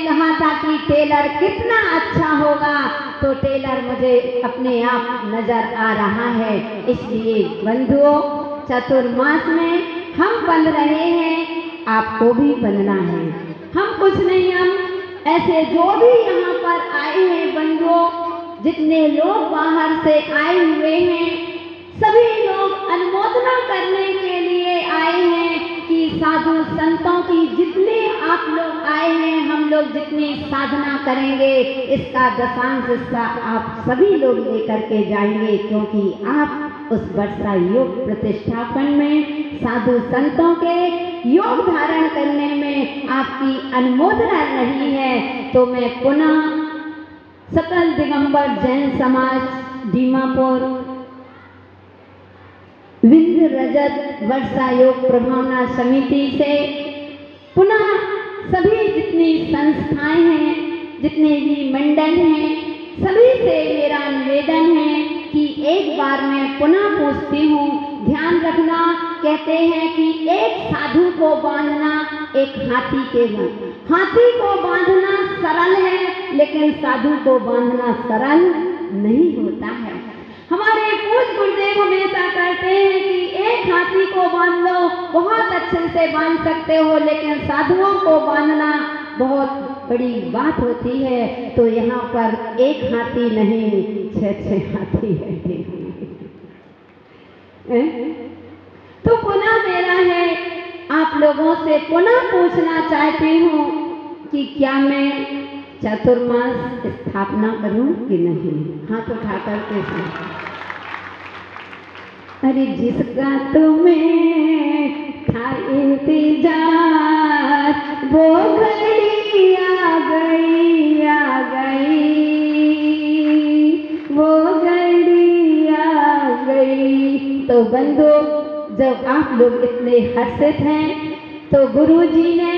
कहा था कि टेलर कितना अच्छा होगा, तो टेलर मुझे अपने आप नजर आ रहा है। इसलिए बंधुओं, चतुर्मास में हम बंध रहे हैं, आपको भी बंधना है। हम कुछ नहीं, हम ऐसे जो भी यहाँ पर आए हैं बंधुओं, जितने लोग बाहर से आए हुए हैं, सभी लोग अनुमोदना करने के लिए आए हैं कि साधु संतों की जितने आप लोग आए हैं, हम लोग जितनी साधना करेंगे, इसका दशांश हिस्सा आप सभी लोग लेकर के जाएंगे, क्योंकि आप उस वर्षा योग प्रतिष्ठापन में साधु संतों के योग धारण करने में आपकी अनुमोदना नहीं है। तो मैं पुनः सकल दिगंबर जैन समाज दीमापुर विंध्य रजत वर्षा योग प्रभावना समिति से पुनः सभी जितनी संस्थाएं हैं, जितने भी मंडल हैं, सभी से मेरा निवेदन है कि एक बार मैं पुनः पूछती हूँ, ध्यान रखना। कहते हैं कि एक साधु को बांधना एक हाथी के बन, हाथी को बांधना सरल है, लेकिन साधु को बांधना सरल नहीं होता है। हमारे पूज्य गुरुदेव हमेशा कहते हैं कि एक हाथी को बांध लो, बहुत अच्छे से बांध सकते हो, लेकिन साधुओं को बांधना बहुत बड़ी बात होती है। तो यहाँ पर एक हाथी नहीं, 6 हाथी बैठे हैं। तो पुनः मेरा है, आप लोगों से पुनः पूछना चाहती हूँ कि क्या मैं चतुर्मास स्थापना करूं कि नहीं? हाथ उठा करके सुन। अरे जिसका तुम्हें था इंतजार, वो घड़ी आ गई, आ गई, वो घड़ी आ गई। तो बंधु, जब आप लोग इतने हर्षित हैं, तो गुरुजी ने,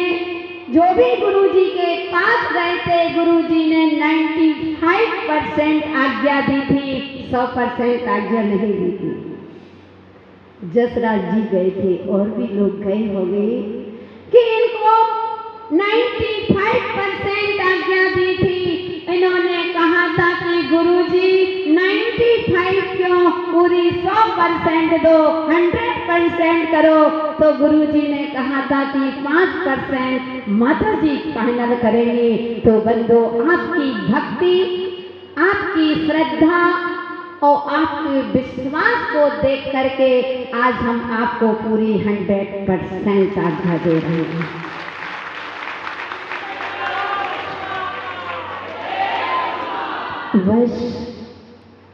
जो भी गुरुजी के पास गए थे, गुरुजी ने 95% आज्ञा दी थी, 100% आज्ञा नहीं दी थी। जसराज जी गए थे और भी लोग गए होंगे कि इनको 95% आज्ञा दी थी। इन्होंने कहा था कि गुरुजी 95 क्यों, पूरी 100% दो, 100% करो। तो गुरुजी ने कहा था कि 5% माता जी फाइनल करेंगे। तो बंधु, आपकी भक्ति, आपकी श्रद्धा और आपके विश्वास को देख करके आज हम आपको पूरी 100% आज्ञा दे रहे हैं। बस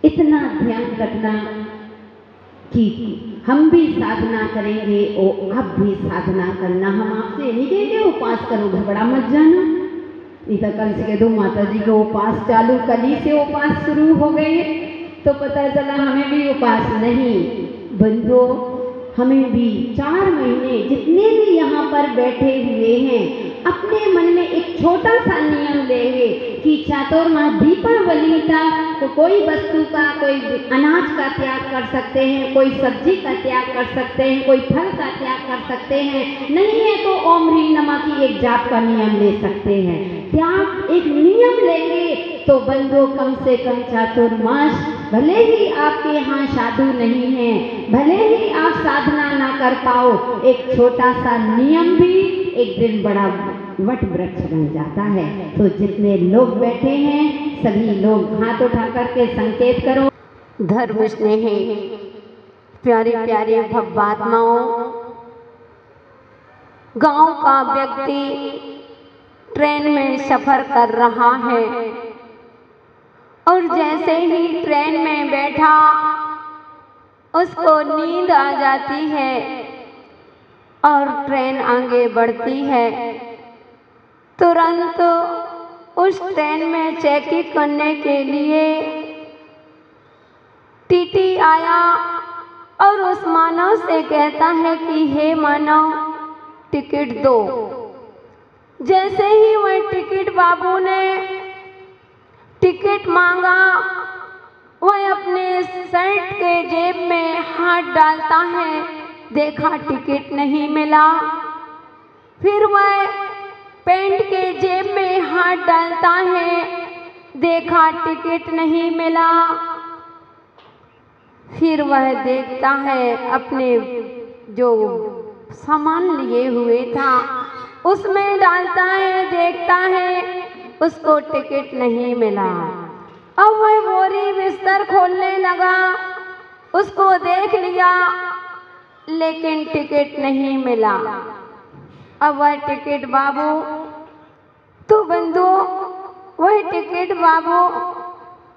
इतना ध्यान रखना कि हम भी साधना करेंगे और आप भी साधना करना। हम आपसे नहीं कहेंगे उपास करो, घबरा मत जाना। नहीं तो कल से कह दो माता जी को उपास चालू, कल ही से उपास शुरू हो गए तो पता चला हमें भी उपास नहीं। बंधु, हमें भी 4 महीने जितने भी यहाँ पर बैठे हुए हैं, अपने मन में एक छोटा सा नियम लेंगे कि चातुर्मास दीपावली तक तो कोई वस्तु का, कोई अनाज का त्याग कर सकते हैं, कोई सब्जी का त्याग कर सकते हैं, कोई फल का त्याग कर सकते हैं। नहीं है तो ओम ह्रीं नमः की एक जाप का नियम ले सकते हैं। त्याग एक नियम लेंगे तो बंधु, कम से कम चातुर्मास, भले ही आपके यहाँ साधु नहीं है, भले ही आप साधना ना कर पाओ, एक छोटा सा नियम भी एक दिन बड़ा वट वृक्ष बन जाता है। तो जितने लोग बैठे हैं सभी लोग हाथ उठा करके संकेत करो। धर्म स्नेही प्यारे प्यारे भव्यात्माओं, गांव का व्यक्ति ट्रेन में सफर कर रहा है और जैसे ही ट्रेन में बैठा उसको नींद आ जाती है और ट्रेन आगे बढ़ती है। तुरंत उस ट्रेन में चेकिंग करने के लिए टीटी आया और उस मानव से कहता है कि हे मानव, टिकट दो। जैसे ही वह टिकट बाबू ने टिकट मांगा, वह अपने शर्ट के जेब में हाथ डालता है, देखा टिकट नहीं मिला। फिर वह पैंट के जेब में हाथ डालता है, देखा टिकट नहीं मिला। फिर वह देखता है अपने जो सामान लिए हुए था उसमें डालता है, देखता है उसको टिकट नहीं मिला। अब वह बोरी बिस्तर खोलने लगा, उसको देख लिया लेकिन टिकट नहीं मिला। अब वह टिकट बाबू, तो बंधु वह टिकट बाबू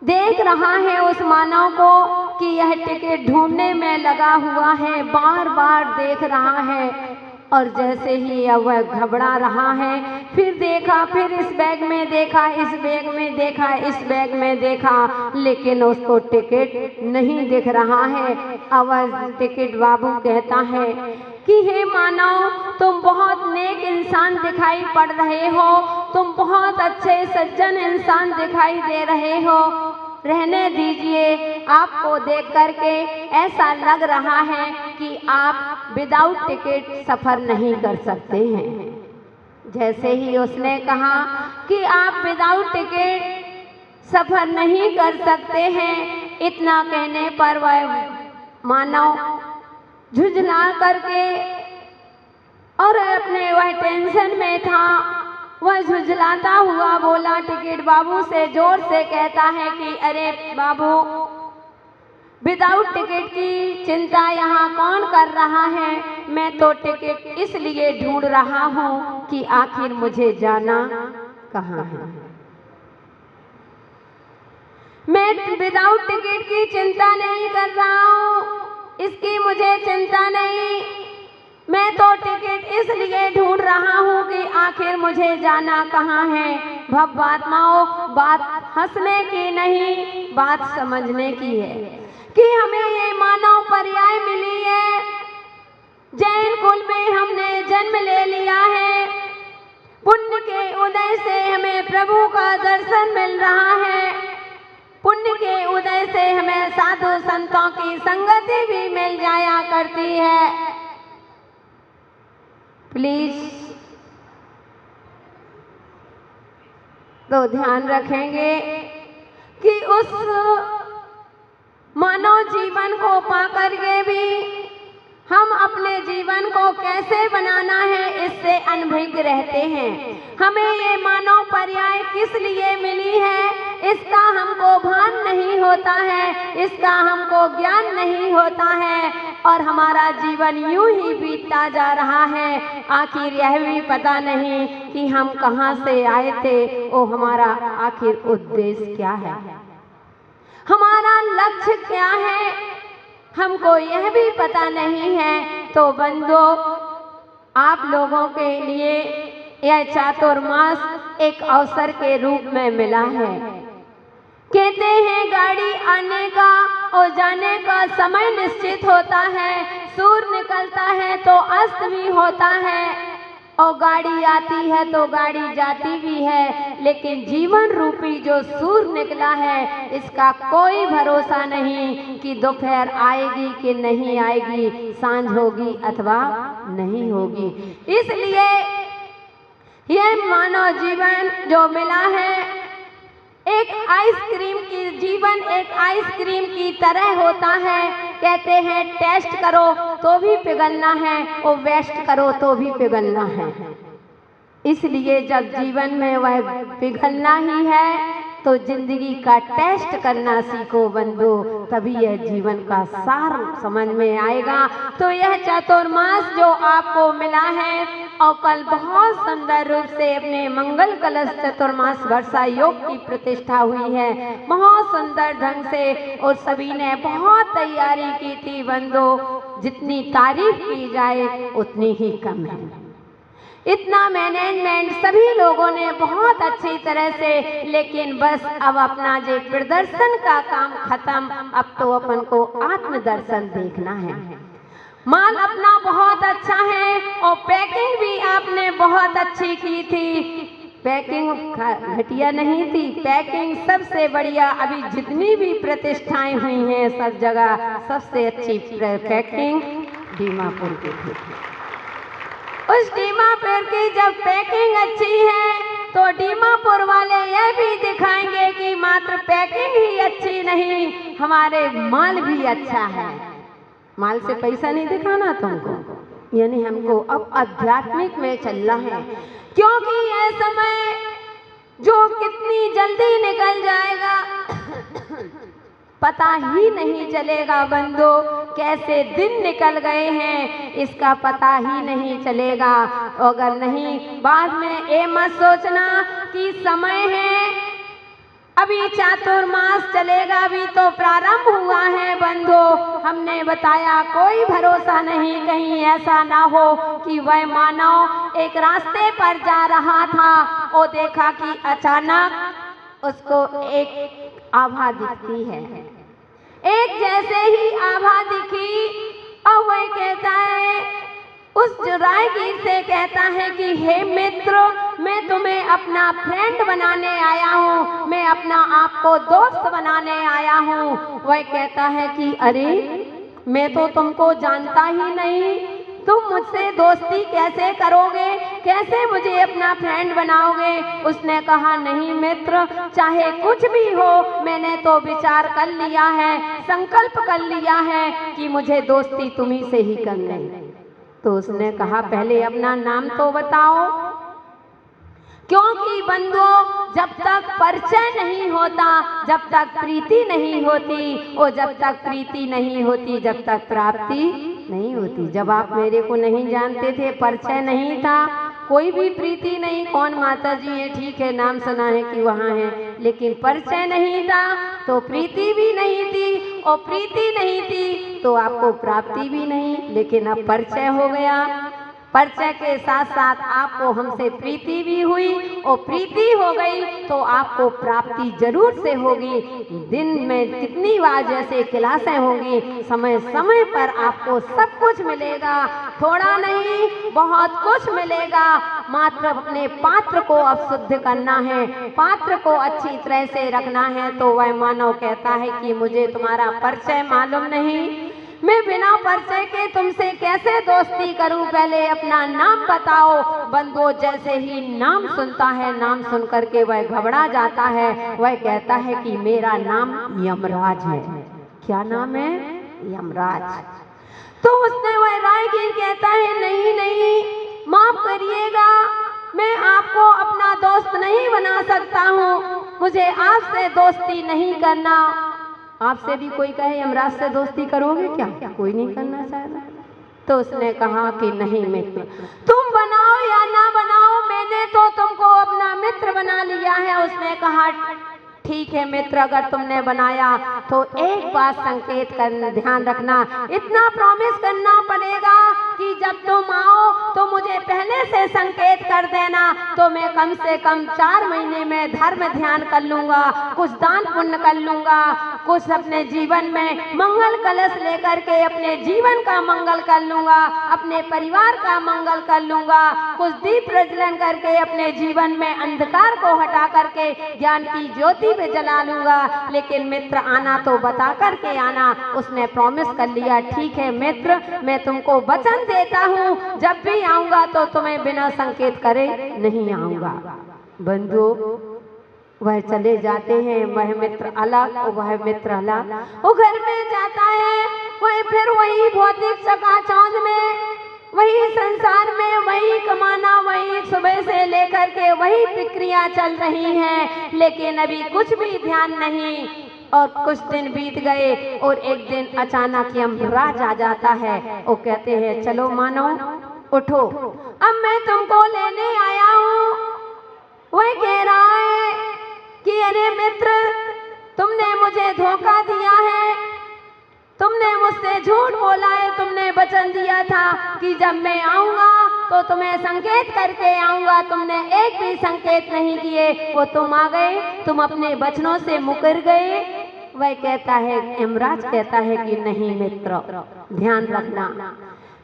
देख रहा है उस मानव को कि यह टिकट ढूंढने में लगा हुआ है, बार बार देख रहा है। और जैसे ही अब वह घबरा रहा है, फिर देखा, फिर इस बैग में देखा, इस बैग में देखा, इस बैग में देखा, लेकिन उसको टिकट नहीं दिख रहा है। अब टिकट बाबू कहता है कि हे मानव, तुम बहुत नेक इंसान दिखाई पड़ रहे हो, तुम बहुत अच्छे सज्जन इंसान दिखाई दे रहे हो, रहने दीजिए। आपको देख करके ऐसा लग रहा है कि आप विदाउट टिकट सफ़र नहीं कर सकते हैं। जैसे ही उसने कहा कि आप विदाउट टिकट सफ़र नहीं कर सकते हैं, इतना कहने पर वह मानव झुंझला करके और अपने वह टेंशन में था, वह झुंझलाता हुआ बोला टिकट बाबू से, जोर से कहता है कि अरे बाबू, विदाउट टिकट की चिंता यहाँ कौन कर रहा है? मैं तो टिकट इसलिए ढूंढ रहा हूँ कि आखिर मुझे जाना कहाँ है। मैं विदाउट टिकट की चिंता नहीं कर रहा हूँ, इसकी मुझे चिंता नहीं। मैं तो टिकट इसलिए ढूंढ रहा हूँ कि आखिर मुझे जाना कहाँ है। भव्यात्माओं, बात हंसने की नहीं, बात समझने की है कि हमें ये मानव पर्याय मिली है। जैन कुल में हमने जन्म ले लिया है, पुण्य के उदय से हमें प्रभु का दर्शन मिल रहा है, पुण्य के उदय से हमें साधु संतों की संगति भी मिल जाया करती है। प्लीज तो ध्यान रखेंगे कि उस मानव जीवन को पाकर के भी हम अपने जीवन को कैसे बनाना है, इससे अनभिज्ञ रहते हैं। हमें ये मानव पर्याय किस लिए मिली है, इसका हमको भान नहीं होता है, इसका हमको ज्ञान नहीं होता है और हमारा जीवन यूं ही बीतता जा रहा है। आखिर यह भी पता नहीं कि हम कहाँ से आए थे और हमारा आखिर उद्देश्य क्या है, हमारा लक्ष्य क्या है, हमको यह भी पता नहीं है। तो बंधुओं, आप लोगों के लिए यह चातुर्मास एक अवसर के रूप में मिला है। कहते हैं गाड़ी आने का और जाने का समय निश्चित होता है, सूर्य निकलता है तो अस्त भी होता है और गाड़ी आती है तो गाड़ी जाती भी है, लेकिन जीवन रूपी जो सूर्य निकला है इसका कोई भरोसा नहीं कि दोपहर आएगी कि नहीं आएगी, सांझ होगी अथवा नहीं होगी। इसलिए यह मानव जीवन जो मिला है, एक आइसक्रीम की जीवन एक आइसक्रीम की तरह होता है। कहते हैं टेस्ट करो तो भी पिघलना है और वेस्ट करो तो भी पिघलना है। इसलिए जब जीवन में वह पिघलना ही है तो जिंदगी का टेस्ट करना सीखो बंधु, तभी यह जीवन का सार समझ में आएगा। तो यह चातुर्मास जो आपको मिला है और कल बहुत सुंदर रूप से अपने मंगल कलश चातुर्मास वर्षा योग की प्रतिष्ठा हुई है, बहुत सुंदर ढंग से, और सभी ने बहुत तैयारी की थी बंधु। जितनी तारीफ की जाए उतनी ही कम है। इतना मैनेजमेंट सभी लोगों ने बहुत अच्छी तरह से, लेकिन बस अब अपना जो प्रदर्शन का काम खत्म, अब तो अपन को आत्मदर्शन देखना है। माल अपना बहुत अच्छा है और पैकिंग भी आपने बहुत अच्छी की थी। पैकिंग घटिया नहीं थी, पैकिंग सबसे बढ़िया। अभी जितनी भी प्रतिष्ठाएं हुई हैं सब जगह सबसे अच्छी पैकिंग दीमापुर की थी। उस दीमापुर की जब पैकिंग अच्छी है तो दीमापुर वाले ये भी दिखाएंगे कि मात्र पैकिंग ही अच्छी नहीं, हमारे माल भी अच्छा है। माल से पैसा नहीं दिखाना तुमको, यानी हमको अब आध्यात्मिक में चलना है, क्योंकि ये समय जो कितनी जल्दी निकल जाएगा पता ही नहीं चलेगा बंदो। कैसे दिन निकल गए हैं इसका पता ही नहीं चलेगा। अगर नहीं बाद में ये मत सोचना कि समय है, अभी चातुर्मास चलेगा, अभी तो प्रारंभ हुआ है बंधो। हमने बताया कोई भरोसा नहीं, कहीं ऐसा ना हो कि वह मानव एक रास्ते पर जा रहा था और देखा कि अचानक उसको एक आभा दिखती है। एक जैसे ही आभा दिखी और वह कहता है, उस राहगीर से कहता है कि हे मित्र, मैं तुम्हें अपना फ्रेंड बनाने आया हूँ, मैं अपना आपको दोस्त बनाने आया हूँ। वह कहता है कि अरे मैं तो तुमको जानता ही नहीं, तुम मुझसे दोस्ती कैसे करोगे, कैसे मुझे अपना फ्रेंड बनाओगे। उसने कहा नहीं मित्र, चाहे कुछ भी हो, मैंने तो विचार कर लिया है, संकल्प कर लिया है कि मुझे दोस्ती तुम्ही से ही करनी। तो उसने कहा पहले अपना नाम तो बताओ, क्योंकि बंधुओं जब तक परिचय नहीं होता, जब तक प्रीति नहीं होती, और जब तक प्रीति नहीं होती जब तक प्राप्ति नहीं होती। जब आप मेरे को नहीं जानते थे, परिचय नहीं था, कोई भी प्रीति नहीं, कौन माता जी है, ठीक है नाम सुना है कि वहाँ है, लेकिन परिचय नहीं था तो प्रीति भी नहीं थी, और प्रीति नहीं थी तो आपको प्राप्ति भी नहीं। लेकिन अब परिचय हो गया, परिचय के साथ साथ आपको हमसे प्रीति भी हुई, और प्रीति हो गई तो आपको प्राप्ति जरूर से होगी। दिन में कितनी बार जैसे क्लासें होंगी, समय समय पर आपको सब कुछ मिलेगा, थोड़ा नहीं बहुत कुछ मिलेगा। मात्र अपने पात्र को अब शुद्ध करना है, पात्र को अच्छी तरह से रखना है। तो वह मानव कहता है कि मुझे तुम्हारा परिचय मालूम नहीं, मैं बिना परिचय के तुमसे कैसे दोस्ती करूं, पहले अपना नाम बताओ। बंधु जैसे ही नाम सुनता है, नाम सुन करके वह घबरा जाता है। वह कहता है कि मेरा नाम यमराज है। क्या नाम है? यमराज। तो उसने वह राहगीर कहता है नहीं नहीं, माफ करिएगा, मैं आपको अपना दोस्त नहीं बना सकता हूँ, मुझे आपसे दोस्ती नहीं करना। आपसे भी कोई कहे यमराज से दोस्ती करोगे क्या? कोई नहीं करना चाहता। तो उसने कहा कि नहीं मित्र, तुम बनाओ या ना बनाओ, मैंने तो तुमको अपना मित्र बना लिया है। उसने कहा ठीक है मित्र, अगर तुमने बनाया तो एक बात संकेत कर ध्यान रखना, इतना प्रॉमिस करना पड़ेगा कि जब तुम आओ तो मुझे पहले से संकेत कर देना, तो मैं कम से कम 4 महीने में धर्म ध्यान कर लूँगा, कुछ दान पुण्य कर लूँगा, कुछ अपने जीवन में मंगल कलश लेकर के अपने जीवन का मंगल कर लूँगा, अपने परिवार का मंगल कर लूँगा, कुछ दीप प्रज्वलन करके अपने जीवन में अंधकार को हटा करके ज्ञान की ज्योति पे जला लूँगा। लेकिन मित्र आना तो बता करके आना। उसने प्रॉमिस कर लिया, ठीक है मित्र, मैं तुमको वचन देता हूँ, जब भी आऊँगा तो तुम्हें बिना संकेत करे नहीं आऊँगा। बंधु वह चले जाते हैं, वह मित्र अलग और वह मित्र अलग। वो घर में जाता है, वह फिर वही भौतिक चकाचौंध में, वही संसार में, वही कमाना, वही सुबह से लेकर के वही प्रक्रिया चल रही है। लेकिन अभी कुछ भी ध्यान नहीं, और कुछ दिन बीत गए और एक दिन अचानक यमराज आ जाता है। वो कहते हैं चलो मानो उठो, अब मैं तुमको लेने आया हूँ। वह कह रहा है कि अरे मित्र, तुमने मुझे धोखा दिया है, तुमने मुझसे झूठ बोला है, तुमने वचन दिया था कि जब मैं आऊँगा तो तुम्हें संकेत करके आऊँगा, तुमने एक भी संकेत नहीं किए, वो तुम आ गए, तुम अपने वचनों से मुकर गए। वह कहता है, यमराज कहता है कि नहीं मित्र, ध्यान रखना,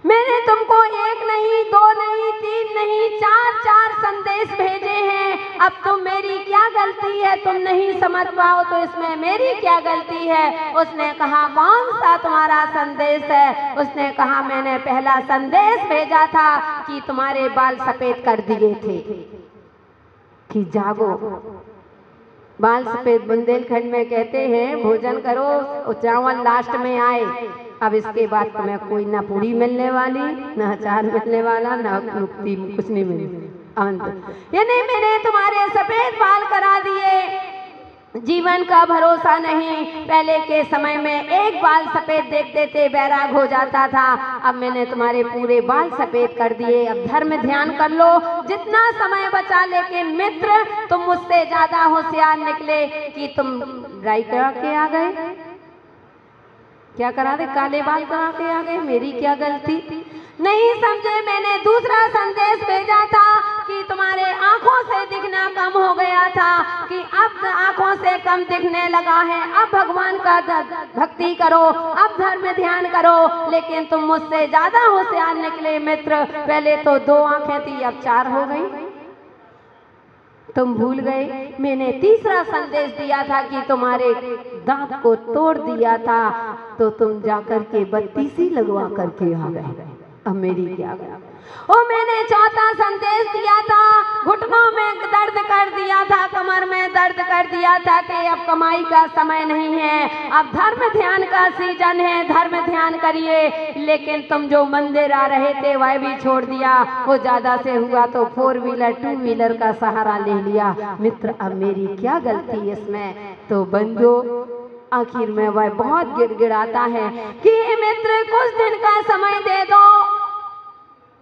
मैंने तुमको 1 नहीं 2 नहीं 3 नहीं 4 संदेश भेजे हैं। अब तुम मेरी क्या गलती है, तुम नहीं समझ पाओ तो इसमें मेरी क्या गलती है? उसने कहा कौन सा तुम्हारा संदेश है? उसने कहा मैंने पहला संदेश भेजा था कि तुम्हारे बाल सफेद कर दिए थे कि जागो। बाल सफेद बुंदेलखंड में कहते हैं भोजन करो और चावल लास्ट में आए। अब इसके बाद तुम्हें कोई ना पूरी मिलने वाली, ना अचार मिलने वाला, ना मुक्ति, कुछ नहीं मिलने। यानी मैंने तुम्हारे सफेद बाल करा दिए। जीवन का भरोसा नहीं। पहले के समय में एक बाल सफेद देखते थे बैराग हो जाता था, अब मैंने तुम्हारे पूरे बाल सफेद कर दिए। अब धर्म ध्यान कर लो जितना समय बचा, लेकिन मित्र तुम मुझसे ज्यादा होशियार निकले कि तुम ड्राई करा के आ गए। क्या करा दे, काले बाल करा के आ गए, मेरी क्या गलती? नहीं समझे। मैंने दूसरा संदेश भेजा था कि तुम्हारे आंखों से दिखना कम हो गया था, कि अब आंखों से कम दिखने लगा है। अब भगवान का भक्ति करो, अब धर्म ध्यान करो। लेकिन तुम मुझसे ज्यादा होशियार निकले मित्र। पहले तो 2 आंखें थी, अब 4 हो गई। तुम भूल गए। मैंने तीसरा संदेश दिया था कि तुम्हारे दांत को तोड़ दिया था, तो तुम जाकर के 32 लगवा करके आ गए। अब मेरी क्या गया। ओ मैंने चौथा संदेश दिया था, घुटनों में दर्द कर दिया था, कमर में दर्द कर दिया था कि अब कमाई का समय नहीं है, अब धर्म ध्यान का सीजन है, धर्म ध्यान करिए। लेकिन तुम जो मंदिर आ रहे थे वह भी छोड़ दिया। वो ज्यादा से हुआ तो 4 व्हीलर 2 व्हीलर का सहारा ले लिया। मित्र अब मेरी क्या गलती इसमें? तो बंधु आखिर में वह बहुत गिड़गिड़ाता है कि मित्र कुछ दिन का समय दे दो,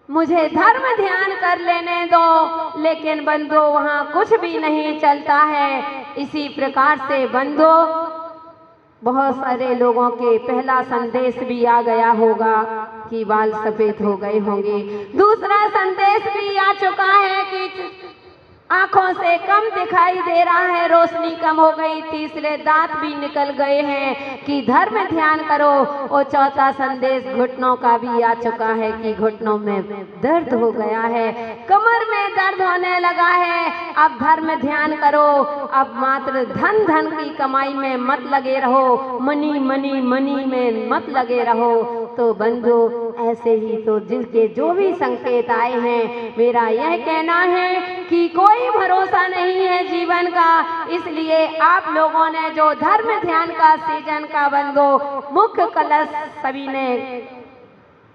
मुझे धर्म ध्यान कर लेने दो। लेकिन बंधु वहाँ कुछ भी नहीं चलता है। इसी प्रकार से बंधु बहुत सारे लोगों के पहला संदेश भी आ गया होगा कि बाल सफेद हो गए होंगे। दूसरा संदेश भी आ चुका है कि आंखों से कम दिखाई दे रहा है, रोशनी कम हो गई। तीसरे दांत भी निकल गए हैं कि धर्म ध्यान करो। और चौथा संदेश घुटनों का भी आ चुका है कि घुटनों में दर्द हो गया है, कमर में दर्द होने लगा है। अब धर्म ध्यान करो, अब मात्र धन धन की कमाई में मत लगे रहो, मनी मनी मनी में मत लगे रहो। तो बंधु ऐसे ही तो जिनके जो भी संकेत आए हैं, मेरा यह कहना है कि कोई भरोसा नहीं है जीवन का। इसलिए आप लोगों ने जो धर्म ध्यान का सीजन का बंधु मुख्य कलश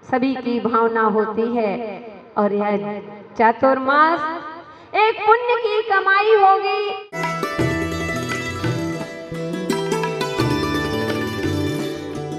सभी की भावना होती है, और यह चातुर्मास एक पुण्य की कमाई होगी।